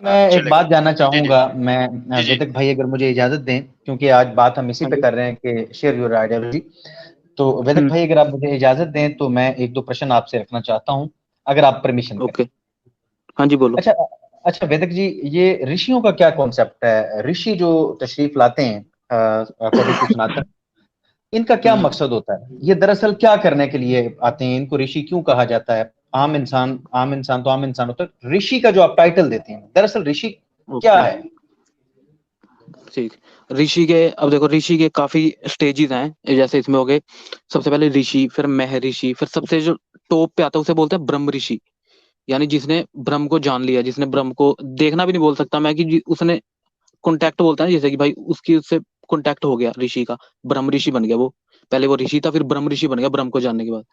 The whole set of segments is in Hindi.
मैं एक चलेगा। बात जानना जी, जी। चाहूँगा, मैं जी, जी। वेदक भाई अगर मुझे इजाज़त दें, क्योंकि आज बात हम इसी हाँ पे जी। कर रहे हैं कि शेयर योर आइडियोलॉजी। तो वेदक हुँ, भाई अगर आप मुझे इजाज़त दें तो मैं 1-2 प्रश्न आपसे रखना चाहता हूँ, अगर आप परमिशन करें। ओके। हाँ जी, बोलो। अच्छा अच्छा वेदक जी, ये ऋषियों का क्या कॉन्सेप्ट है? ऋषि जो तशरीफ़ लाते हैं अकॉर्डिंग टू सनातन, इनका क्या हुँ, मकसद होता है? ये दरअसल क्या करने के लिए आते हैं? इनको ऋषि क्यों कहा जाता है? आम इंसान तो आम इंसान होता है। ऋषि का जो आप टाइटल देते हैं, दरअसल ऋषि क्या ओके, है? ठीक। ऋषि के अब देखो ऋषि के काफ़ी स्टेजेज़ हैं, जैसे इसमें हो गए सबसे पहले ऋषि, फिर महर्षि, फिर सबसे जो टॉप पे आता है उसे बोलते हैं ब्रह्म ऋषि। यानी जिसने ब्रह्म को जान लिया, जिसने ब्रह्म को देखना भी नहीं बोल सकता मैं कि उसने कॉन्टैक्ट बोलता है ना, जैसे कि भाई उसकी उससे कॉन्टैक्ट हो गया ऋषि का, ब्रह्म ऋषि बन गया वो। पहले वो ऋषि था, फिर ब्रह्म ऋषि बन गया ब्रह्म को जानने के बाद।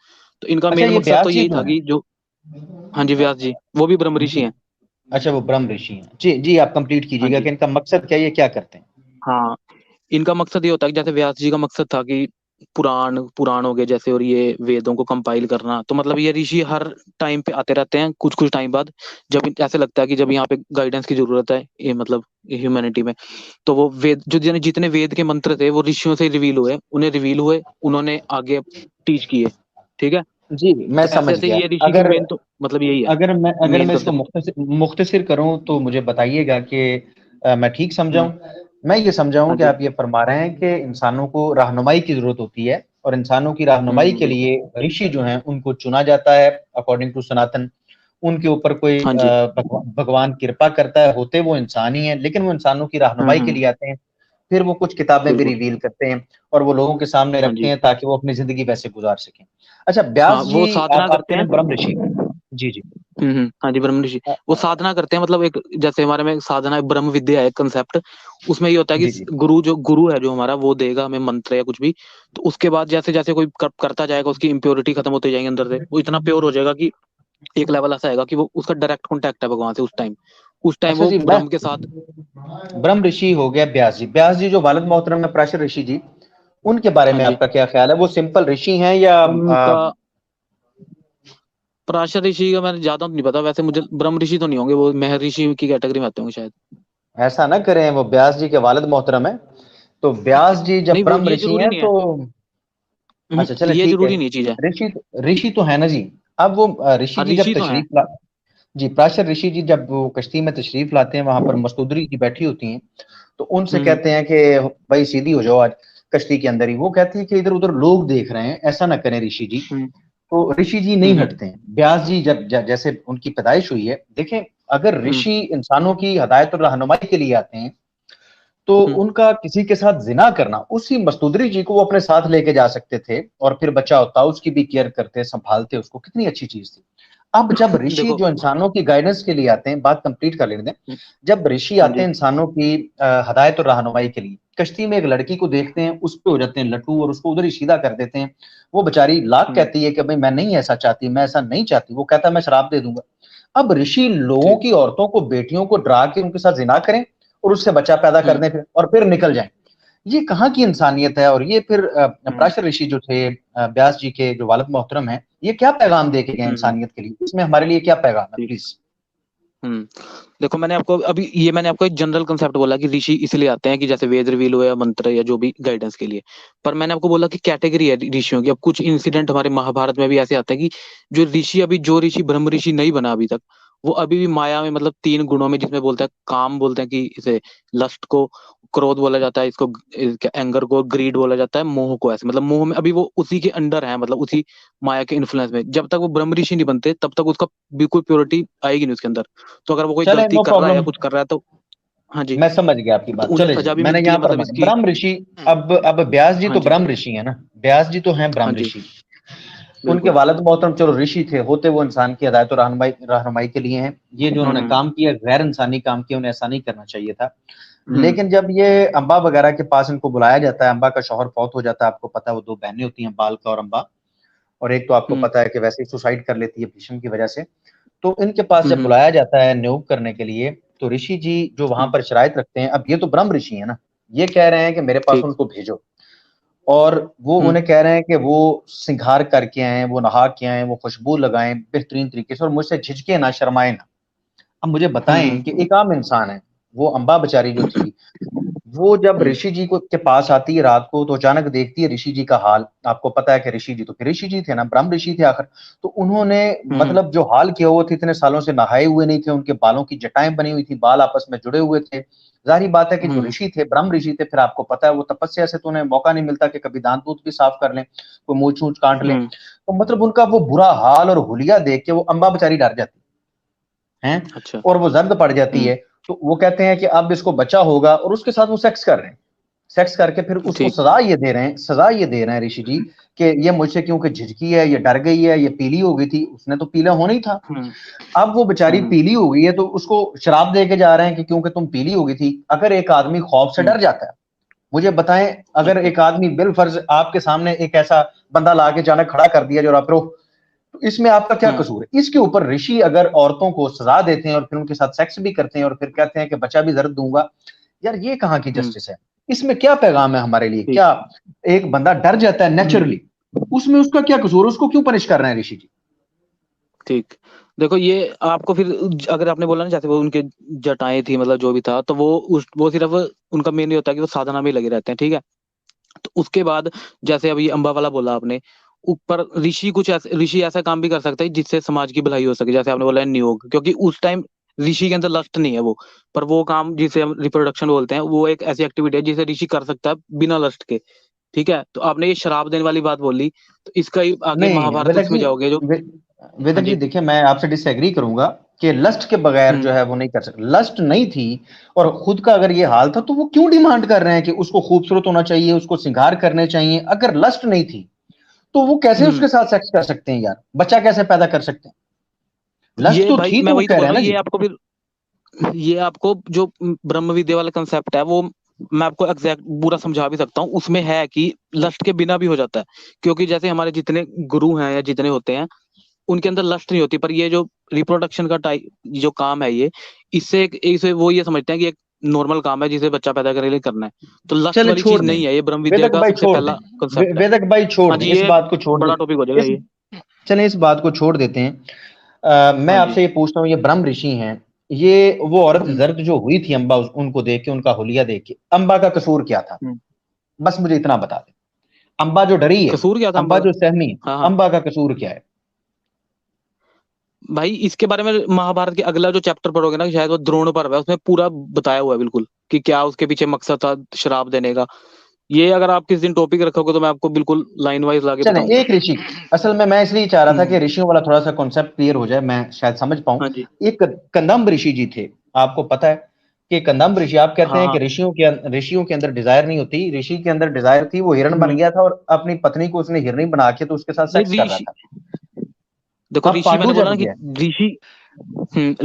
तो इनका अच्छा मेन ये मकसद व्यास तो जी यही जो था हैं? कि जो हाँ जी, व्यास जी, वो भी ब्रह्म ऋषि जी। हैं। अच्छा वो ब्रह्म ऋषि हैं। जी, जी आप कंप्लीट हाँ कीजिएगा जी। कि इनका मकसद क्या है, ये क्या करते हैं? हाँ, इनका मकसद ये होता है कि जैसे व्यास जी का मकसद था कि पुराण पुराण हो गए जैसे, और ये वेदों को कंपाइल करना, तो मतलब ये ऋषि हर टाइम पे आते रहते हैं कुछ कुछ टाइम बाद, जब ऐसे लगता है कि जब यहाँ पे गाइडेंस की जरूरत है, ये मतलब ह्यूमैनिटी में, तो वो वेद जो जितने वेद के मंत्र थे वो ऋषियों से रिवील हुए, उन्हें रिवील हुए, उन्होंने आगे टीच किए। ठीक है। जी, मैं तो ऐसे समझ ऐसे गया। ये ऋषि की अगर मेन तो मतलब यही है, अगर मेन मैं इसको कंसेप्ट। मुख्तसिर करूँ तो मुझे बताइएगा कि मैं ठीक समझा हम्म। हूँ? मैं ये समझा हूँ हाँ कि जी। आप ये फरमा रहे हैं कि इंसानों को रहनुमाई की ज़रूरत होती है और इंसानों की रहनुमाई के बिल्कुल। लिए ऋषि जो हैं उनको चुना जाता है अकॉर्डिंग टू सनातन। उनके ऊपर कोई हाँ जी। भगवान कृपा करता है, होते वो इंसान ही हैं, लेकिन वो इंसानों की रहनुमाई के हम्म। लिए आते हैं। फिर वो कुछ किताबें भी बिल्कुल। रिवील करते हैं और वो लोगों के सामने हाँ रखते जी। हैं ताकि वो अपनी ज़िंदगी वैसे गुज़ार सकें। अच्छा हाँ, व्यास वो जी साधना आप करते कह हैं। रहे हैं ब्रह्म ऋषि। जी, जी। हाँ जी, ब्रह्म ऋषि। अ, वो साधना करते हैं, मतलब एक जैसे हमारे में साधना है, ब्रह्म विद्या है कंसेप्ट। उसमें ये होता है कि जी, जी। गुरु है जो हमारा, वो देगा हमें मंत्र या कुछ भी। तो उसके बाद जैसे जैसे कोई करता जाएगा, उसकी इम्प्योरिटी खत्म होते जाएंगे अंदर से, वो इतना प्योर हो जाएगा कि एक लेवल ऐसा आएगा कि वो उसका डायरेक्ट कॉन्टैक्ट है भगवान से उस टाइम अच्छा वो जी, मैं ब्रह्म के साथ। ब्रह्म ऋषि हो गया व्यास जी। व्यास जी जो वालिद मोहतरम है पराशर ऋषि जी, उनके बारे हाँ में जी। आपका क्या ख्याल है? वो सिंपल ऋषि हैं या उनका पराशर ऋषि का मैंने ज्यादा तो नहीं पता, वैसे मुझे ब्रह्म ऋषि तो नहीं होंगे, वो महर्षि की कैटेगरी में आते होंगे शायद। ऐसा ना करें, वो व्यास जी के वालिद मोहतरम है, तो व्यास जी जब नहीं, वो ब्रह्म ये ऋषि जरूरी हैं नहीं है। तो अच्छा चलें ये ठीक है। जरूरी नहीं चीज है। ऋषि तो है ना जी। अब वो ऋषि हाँ, जी जब ऋषि तो है। तशरीफ ला जी, पराशर ऋषि जी जब वो कश्ती में तशरीफ लाते हैं, वहाँ पर मस्तूदरी जी बैठी होती हैं, तो उनसे हम्म। कहते हैं कि भाई सीधी हो जाओ आज कश्ती के अंदर ही। वो कहते हैं कि इधर-उधर लोग देख रहे हैं, ऐसा ना करें ऋषि जी। हम्म। तो ऋषि जी नहीं हम्म। हटते हैं। व्यास जी जब जैसे उनकी पैदाइश हुई है, देखें अगर हम्म। ऋषि इंसानों की हदायत और रहनुमाई के लिए आते हैं, तो हम्म। उनका किसी के साथ ज़िना करना, उसी मस्तूदरी जी को वो अपने साथ लेके जा सकते थे और फिर बच्चा होता, उसकी भी केयर करते, सँभालते उसको, कितनी अच्छी चीज़ थी। अब जब ऋषि देखो। जो इंसानों की गाइडेंस के लिए आते हैं, बात कंप्लीट कर लेने दें। हम्म। जब ऋषि हाँ आते जी। हैं इंसानों की हदायत और रहनुमाई के लिए, कश्ती में एक लड़की को देखते हैं, उस पे हो जाते हैं लट्टू और उसको उधर ही सीधा कर देते हैं। वो बेचारी लाख हम्म। कहती है कि भई मैं नहीं ऐसा चाहती, मैं ऐसा नहीं चाहती। वो कहता है मैं श्राप दे दूँगा। अब ऋषि लोगों ठीक। की औरतों को, बेटियों को डरा के उनके साथ ज़िना करें और उससे बच्चा पैदा कर हम्म। दें फिर और फिर निकल जाएँ। ये कहाँ की इंसानियत है? और ये फिर हम्म। पराशर ऋषि जो थे व्यास जी के जो वालिद मोहतरम हैं, ये क्या पैगाम दे के गए हम्म। इंसानियत के लिए? इसमें हमारे लिए क्या पैगाम है? ठीक। प्लीज़। हम्म। देखो, मैंने आपको एक जनरल कंसेप्ट बोला कि ऋषि इसलिए आते हैं कि जैसे वेद रिवील हुए या मंत्र या जो भी गाइडेंस के लिए। पर मैंने आपको बोला कि कैटेगरी है ऋषियों की। अब कुछ इंसिडेंट हमारे महाभारत में भी ऐसे आते हैं कि जो ऋषि ब्रह्म ऋषि नहीं बना अभी तक, वो अभी भी माया में, मतलब 3 गुणों में, जिसमें बोलते हैं काम, बोलते हैं कि इसे लस्ट को क्रोध बोला जाता है, इसको एंगर को ग्रीड बोला जाता है, मोह को ऐसे, मतलब मोह में अभी वो उसी के अंडर है, मतलब उसी माया के इन्फ्लुएंस में। जब तक वो ब्रह्म ऋषि नहीं बनते तब तक उसका बिल्कुल प्योरिटी आएगी नहीं उसके अंदर। तो अगर वो कोई चलें, गलती नो कर रहा है या प्रॉब्लम। कुछ कर रहा है तो हाँ जी, मैं समझ गया आपकी तो बात। उन्हें चलें जी, सजा भी मैंने मिलती है, यहाँ पर मतलब इसकी। ब्रह्म ऋषि अब व्यास जी हाँ तो जी। ब्रह्म ऋषि हैं ना? व्यास जी तो हैं हाँ ब्रह्म जी। ऋषि। उनके बिल्कुल। वालिद मोहतरम चलो ऋषि थे, होते वो इंसान की हिदायत और रहनुमाई के लिए हैं। ये जो उन्होंने हम्म। काम किया, गैर इंसानी काम किया, उन्हें ऐसा नहीं करना चाहिए था। हम्म। लेकिन जब ये अम्बा वगैरह के पास इनको बुलाया जाता है, अम्बा का शौहर फौत हो जाता है, आपको पता है वो 2 बहनें होती हैं, बालका और अम्बा, और एक तो आपको हम्म। पता है कि वैसे ही सुसाइड कर लेती है भीष्म की वजह से। तो इनके पास जब हम्म। बुलाया जाता है न्योग करने के लिए, तो ऋषि जी जो वहाँ हम्म। पर शराइत रखते हैं, अब ये तो ब्रह्म ऋषि हैं ना, ये कह रहे हैं कि मेरे पास ठीक। उनको भेजो। और वो हम्म। उन्हें कह रहे हैं कि वो सिंगार करके आएँ, वो नहा के आएँ, वो खुशबू लगाएँ बेहतरीन तरीके से और मुझसे झिझके ना, शर्माएँ ना। अब मुझे बताएं कि एक आम इंसान है, वो अम्बा बेचारी जो थी, वो जब ऋषि जी को के पास आती है रात को, तो अचानक देखती है ऋषि जी का हाल। आपको पता है कि ऋषि जी तो फिर ऋषि जी थे ना, ब्रह्म ऋषि थे आखिर। तो उन्होंने मतलब जो हाल किया हुआ थे, इतने सालों से नहाए हुए नहीं थे, उनके बालों की जटाएं बनी हुई थी, बाल आपस में जुड़े हुए थे। जाहिर बात है कि जो ऋषि थे, ब्रह्म ऋषि थे, फिर आपको पता है वो तपस्या से तो उन्हें मौका नहीं मिलता कि कभी दांत दूध भी साफ कर लें, कोई मूछ वूछ काट लें। तो मतलब उनका वो बुरा हाल और हुलिया देख के वो अम्बा बेचारी डर जाती है, अच्छा। और वो जर्द पड़ जाती है। तो वो कहते हैं कि अब इसको बच्चा होगा, और उसके साथ वो सेक्स कर रहे हैं। सेक्स करके फिर उसको ठीक। सजा ये दे रहे हैं ऋषि जी कि ये मुझसे क्योंकि झिझकी है, ये डर गई है, ये पीली हो गई थी, उसने तो पीला होना ही था। अब वो बेचारी पीली हो गई है, तो उसको शराब दे के जा रहे हैं कि क्योंकि तुम पीली हो गई थी। अगर एक आदमी खौफ से डर जाता है, मुझे बताएं, अगर एक आदमी बिल फर्ज आपके सामने एक ऐसा बंदा ला के अचानक खड़ा कर दिया जो आप रो, तो इसमें आपका क्या कसूर है? इसके ऊपर ऋषि अगर औरतों को सजा देते हैं और फिर उनके साथ सेक्स भी करते हैं और फिर कहते हैं कि बच्चा भी जरूर दूंगा, यार ये कहाँ की जस्टिस है? इसमें क्या पैगाम है हमारे लिए? क्या एक बंदा डर जाता है नेचुरली, उसमें उसका क्या कसूर? उसको क्यों पनिश कर रहे हैं ऋषि जी? ठीक। देखो ये आपको फिर अगर आपने बोला ना जैसे वो उनके जटाएं थी मतलब जो भी था, तो वो सिर्फ उनका मेन ये होता है कि वो साधना में लगे रहते हैं, ठीक है। तो उसके बाद जैसे अभी अंबा वाला बोला आपने, ऊपर ऋषि ऐसा काम भी कर सकता है जिससे समाज की भलाई हो सके, जैसे आपने बोला नियोग, क्योंकि उस टाइम ऋषि के अंदर लस्ट नहीं है वो, पर वो काम जिसे हम रिप्रोडक्शन बोलते हैं, वो एक ऐसी एक्टिविटी है जिसे ऋषि कर सकता है बिना लस्ट के। ठीक है, तो आपने ये शराब देने वाली बात बोली, तो इसका ही आगे नहीं महाभारत वेदक उसमें जी, जाओगे जो। हाँ वेदक जी जी। देखिए, मैं आपसे डिसएग्री करूंगा कि लस्ट के बगैर जो है वो नहीं कर सकते। लस्ट नहीं थी और खुद का अगर ये हाल था, तो वो क्यों डिमांड कर रहे हैं कि उसको खूबसूरत होना चाहिए, उसको श्रृंगार करने चाहिए? अगर लस्ट नहीं थी, तो वो कैसे हम्म उसके साथ सेक्स कर सकते हैं यार? बच्चा कैसे पैदा कर सकते हैं? लस्ट ये तो भाई थी, मैं तो वो वही तो कह बोल रहे हैं रहा ना हूँ, जी। ये आपको जो ब्रह्म विद्या वाला कंसेप्ट है वो मैं आपको एग्जैक्ट पूरा समझा भी सकता हूँ। उसमें है कि लस्ट के बिना भी हो जाता है, क्योंकि जैसे हमारे जितने गुरु हैं या जितने होते हैं, उनके अंदर लस्ट नहीं होती, पर ये जो रिप्रोडक्शन का टाइप जो काम है, ये इसे वो ये समझते हैं कि एक नॉर्मल काम है जिसे बच्चा पैदा करने के लिए करना है। तो लस्ट चले वाली छोड़ चीज दें, नहीं है, ये ब्रह्म विद्या वेदक का भाई सबसे छोड़ पहला दें, कंसेप्ट है। वेदक भाई छोड़ हाँ दें, जी, इस ये बात को छोड़ दें। बड़ा टॉपिक हो जाएगा इस ये। चलें, इस बात को छोड़ देते हैं। मैं हाँ जी। आपसे ये पूछता हूँ, ये ब्रह्म ऋषि हैं, ये वो औरत हम्म, जर्द जो हुई थी अम्बा, उनको देख के, उनका हुलिया देख के, अम्बा का कसूर क्या था? हम्म। बस मुझे इतना बता दें। अम्बा जो डरी है, कसूर क्या था अम्बा अंबा का? जो सहमी है, हाँ हाँ अम्बा का कसूर क्या है? भाई, इसके बारे में महाभारत के अगला जो चैप्टर पढ़ोगे ना, शायद वो द्रोण पर्व है, उसमें पूरा बताया हुआ है बिल्कुल कि क्या उसके पीछे मकसद था शराब देने का। ये अगर आप किस दिन टॉपिक रखोगे तो मैं आपको बिल्कुल लाइन वाइज लाके चलें, बताऊंगा। एक ऋषि, असल में मैं इसलिए चाह रहा था कि हम्म। ऋषियों वाला थोड़ा सा कॉन्सेप्ट क्लियर हो जाए, मैं शायद समझ पाऊं। हाँ जी। एक कंदम्ब ऋषि जी थे, आपको पता है कि कंदम्ब ऋषि, आप कहते हाँ हैं कि हाँ। ऋषियों के अंदर डिजायर नहीं होती, ऋषि के अंदर डिजायर थी, वो हिरण बन हम्म। गया था और अपनी पत्नी को उसने हिरणी बना के तो उसके साथ नहीं सेक्स कर रहा ऋषि, था। देखो अब ऋषि पांडु मैंने बोला जब ना कि गया, ऋषि,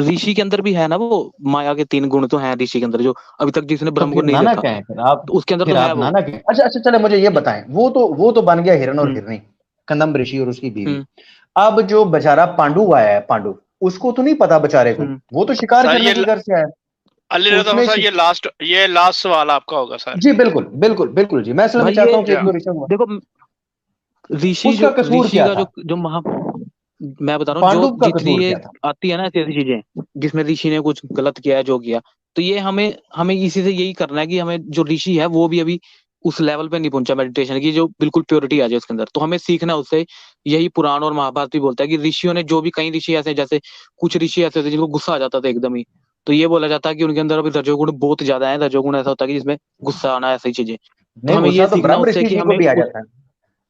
ऋषि के अंदर भी है ना वो माया के 3 गुण तो हैं ऋषि के अंदर, जो अभी तक जिसने तो ब्रह्म को फिर नहीं नानक देखा, है, फिर आप, तो उसके अंदर तो फिर है आप वो। नानक हैं। अच्छा अच्छा, चले मुझे ये बताएं, वो तो बन गया हिरण और हम्म। हिरणी, कंदम्ब ऋषि और उसकी बीवी। हम्म। अब जो बेचारा पांडु आया है, पांडु, उसको तो नहीं पता बेचारे को, हम्म। वो तो शिकार सर करने के घर से आया। अली रजा उसने सर, ये लास्ट सवाल आपका होगा सर। जी बिल्कुल बिल्कुल बिल्कुल जी, मैं असल में भाई चाहता ये हूँ कि एक या दो ऋषि हुआ, देखो, उसका कसूर ऋषि क्या का था? जो महा, मैं बता रहा हूँ जो पांडु का जितनी कसूर ये क्या था? आती है ना ऐसी ऐसी चीजें जिसमें ऋषि ने कुछ गलत किया है जो किया, तो ये हमें हमें इसी से यही करना है कि हमें जो ऋषि है वो भी अभी उस लेवल पे नहीं पहुंचा मेडिटेशन की, जो बिल्कुल प्योरिटी आ जाए उसके अंदर, तो हमें सीखना है उससे। यही पुराण और महाभारत भी बोलता है कि ऋषियों ने जो भी, कई ऋषि ऐसे हैं, जैसे कुछ ऋषि ऐसे थे जिनको गुस्सा आ जाता था एकदम ही, तो ये बोला जाता है कि उनके अंदर अभी रजोगुण बहुत ज्यादा है। रजोगुण ऐसा होता है कि जिसमें गुस्सा आना, ऐसी चीजें। तो नहीं, हमें ये गुस्सा तो सीखना ब्रह्म उससे ऋषि कि जी को हमें भी आ उस, जाता है।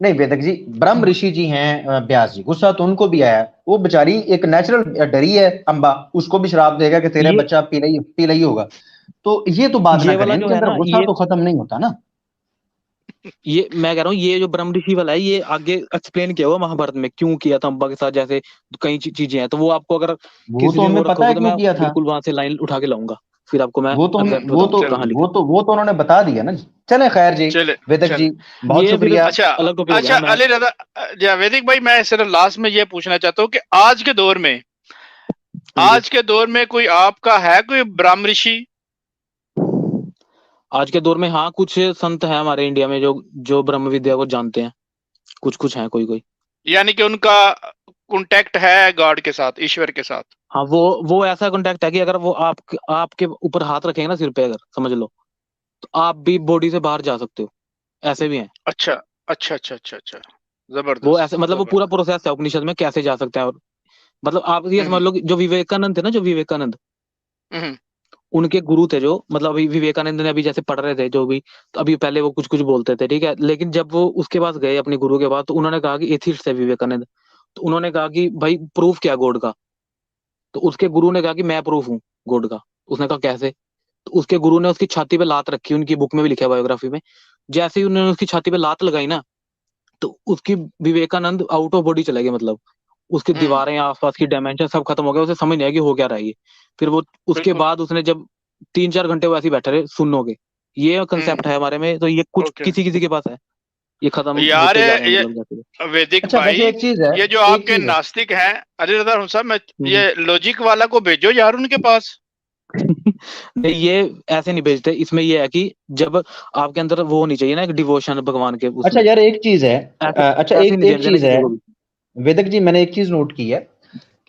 नहीं वेदक जी, ब्रह्म ऋषि जी हैं, व्यास जी, गुस्सा तो उनको भी आया। वो बेचारी एक नेचुरल डरी है अम्बा, उसको भी श्राप देगा कि तेरे ये बच्चा पीला ही होगा। तो ये तो बात ना ये करें, वाला जो इनके है अंदर ना, गुस्सा तो खत्म नहीं होता ना। ये मैं कह रहा हूँ, ये जो ब्रह्म ऋषि वाला है ये आगे एक्सप्लेन किया हुआ महाभारत में, क्यों किया था अम्बा के साथ, जैसे कई चीजें हैं, तो वो आपको अगर वो किसी तो दिन वो हमें पता है रखोगे तो क्यों मैं किया था। बिल्कुल वहां से लाइन उठा के लाऊंगा, फिर आपको मैं वो तो हमें एग्जैक्ट बताऊंगा चल कहाँ लिखा वो तो उन्होंने बता दिया ना जी। चले खैर जी, चले वेदक चले जी है। बहुत ये फिर शुक्रिया। अच्छा अलग टॉपिक हो गया अच्छा, ना। मैं अली रजा, वैदिक भाई, मैं सिर्फ लास्ट में ये पूछना चाहता हूँ कि आज के दौर में, हाँ जी, कोई आपका है कोई ब्रह्म ऋषि? आज के दौर में हाँ कुछ संत हैं हमारे इंडिया में जो जो ब्रह्म विद्या को जानते हैं, कुछ कुछ हैं, कोई कोई। यानी कि उनका कांटेक्ट है गॉड के साथ, ईश्वर के साथ। हाँ, वो ऐसा कांटेक्ट है कि अगर वो आपके ऊपर हाथ रखेंगे ना सिर पे, अगर समझ लो, तो आप भी बॉडी से बाहर जा सकते हो, ऐसे भी हैं। अच्छा अच्छा अच्छा अच्छा अच्छा, वो जबरदस्त ऐसे, मतलब वो पूरा जबरदस्त। प्रोसेस है उपनिषद में कैसे जा सकते हैं। और मतलब आप ये समझ हम्म लो कि जो विवेकानंद थे ना, जो विवेकानंद, हम्म उनके गुरु थे जो, मतलब अभी विवेकानंद ने अभी जैसे पढ़ रहे थे जो भी, तो अभी पहले वो कुछ कुछ बोलते थे, ठीक है, लेकिन जब वो उसके पास गए अपने गुरु के पास, तो उन्होंने कहा कि एथिस्ट है विवेकानंद, तो उन्होंने कहा कि भाई प्रूफ क्या गॉड का। तो उसके गुरु ने कहा कि मैं प्रूफ हूँ गॉड का। उसने कहा कैसे। तो उसके गुरु ने उसकी छाती पे लात रखी, उनकी बुक में भी लिखा है बायोग्राफी में। जैसे ही उन्होंने उसकी छाती पे लात लगाई ना, तो उसकी विवेकानंद आउट ऑफ बॉडी चले गए, मतलब उसकी हम्म, दीवारें, आसपास की डायमेंशन सब खत्म हो गया, उसे समझ नहीं आया कि हो क्या रहा है ये। फिर वो उसके बिल्कुल। बाद उसने जब 3-4 घंटे वो ऐसे ही बैठे रहे सुन हो गए। ये कंसेप्ट है हमारे में, तो ये कुछ ओके किसी किसी के पास है, ये खत्म यार, होते जा रहे हैं ये मतलब जैसे। वैदिक अच्छा वैसे भाई, एक चीज है, ये जो एक आपके चीज है। नास्तिक हैं, अरे रजा साहब, मैं हम्म। ये लॉजिक वाला को भेजो यार उनके पास। नहीं, ये ऐसे नहीं भेजते, इसमें ये है कि जब आपके अंदर वो होनी चाहिए ना, एक डिवोशन भगवान के अच्छा उसमें, यार एक चीज है, ऐसे अच्छा ऐसे एक नहीं एक देना देना चीज किसी है, को भी। वेदक जी मैंने एक चीज नोट की है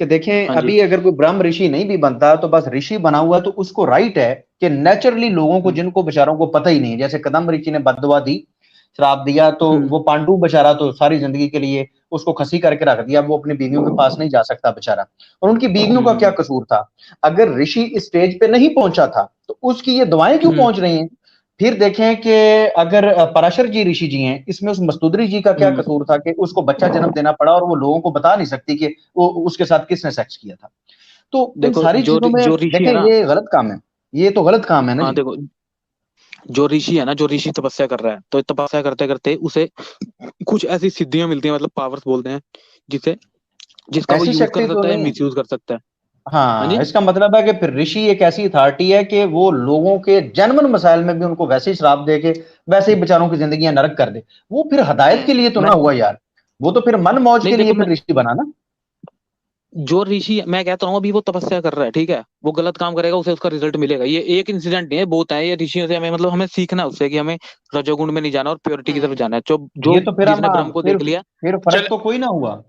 कि देखें हाँ जी। अभी अगर कोई ब्रह्म ऋषि नहीं भी बनता तो बस ऋषि बना हुआ तो उसको राइट है कि नेचुरली लोगों को, हम्म। जिनको बेचारों को पता ही नहीं है, जैसे कदम ऋषि ने बददुआ दी, श्राप दिया, तो हम्म। वो पांडु बेचारा तो सारी जिंदगी के लिए उसको खसी करके रख दिया, वो अपनी बीवियों के पास नहीं जा सकता बेचारा। और उनकी बीवियों का क्या हम्म। कसूर था? अगर ऋषि इस स्टेज पे नहीं पहुंचा था तो उसकी ये दुआएं क्यों हम्म। पहुंच रही हैं? फिर देखें कि अगर पराशर जी ऋषि जी हैं, इसमें उस मस्तुदरी जी का क्या हम्म। कसूर था कि उसको बच्चा जन्म देना पड़ा और वो लोगों को बता नहीं सकती कि वो उसके साथ किसने सेक्स किया था। तो इन देखो, सारी चीजों में जो ऋषि देखें है ना, ये गलत काम है, ये तो गलत काम है ना हाँ जी। देखो, जो ऋषि है ना, जो ऋषि तपस्या कर रहा है, तो तपस्या करते करते उसे कुछ ऐसी सिद्धियां मिलती हैं, मतलब पावर्स बोलते हैं, जिसे जिसका वो ऐसी यूज कर शक्ति तो सकता है या नहीं। मिस यूज कर सकता है। हाँ हाँ, जी। इसका मतलब है कि फिर ऋषि एक ऐसी अथॉरिटी है कि वो लोगों के जन्मन मसाइल में भी उनको वैसे ही श्राप दे के वैसे ही बेचारों की जिंदगी नरक कर दे। वो फिर हदायत के लिए तो ना मैं हुआ यार, वो तो फिर मन मौज नहीं, के लिए देखो, मैं फिर ऋषि बना ना। जो ऋषि मैं कहता हूँ अभी वो तपस्या कर रहा है, ठीक है, वो गलत काम करेगा, उसे उसका रिजल्ट मिलेगा। ये एक इंसिडेंट नहीं है, बहुत है ये ऋषियों से, हमें मतलब हमें सीखना है उससे कि हमें रजोगुण में नहीं जाना और प्योरिटी की तरफ हम्म, जाना है। जो जो ये तो फिर जिसने हम ब्रह्म को देख लिया। फिर फर्क चले तो कोई ना हुआ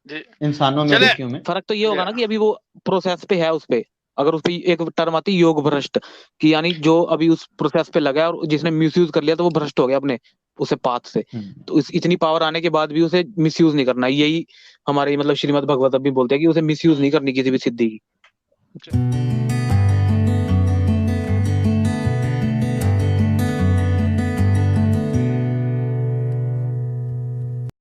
जी, इंसानों में और चले ऋषियों में। फर्क तो ये होगा या, ना कि अभी वो प्रोसेस पे है उस पे। अगर उस पे एक टर्म आती है योग भ्रष्ट, कि यानी जो अभी उस प्रोसेस पे लगा है और जिसने मिसयूज कर लिया, तो वो भ्रष्ट हो गया अपने उसे पाथ से। हम्म। तो इतनी पावर आने के बाद भी उसे मिसयूज नहीं करना, यही हमारी मतलब श्रीमद् भगवत भी बोलते हैं कि उसे मिसयूज नहीं करनी किसी भी सिद्धि की।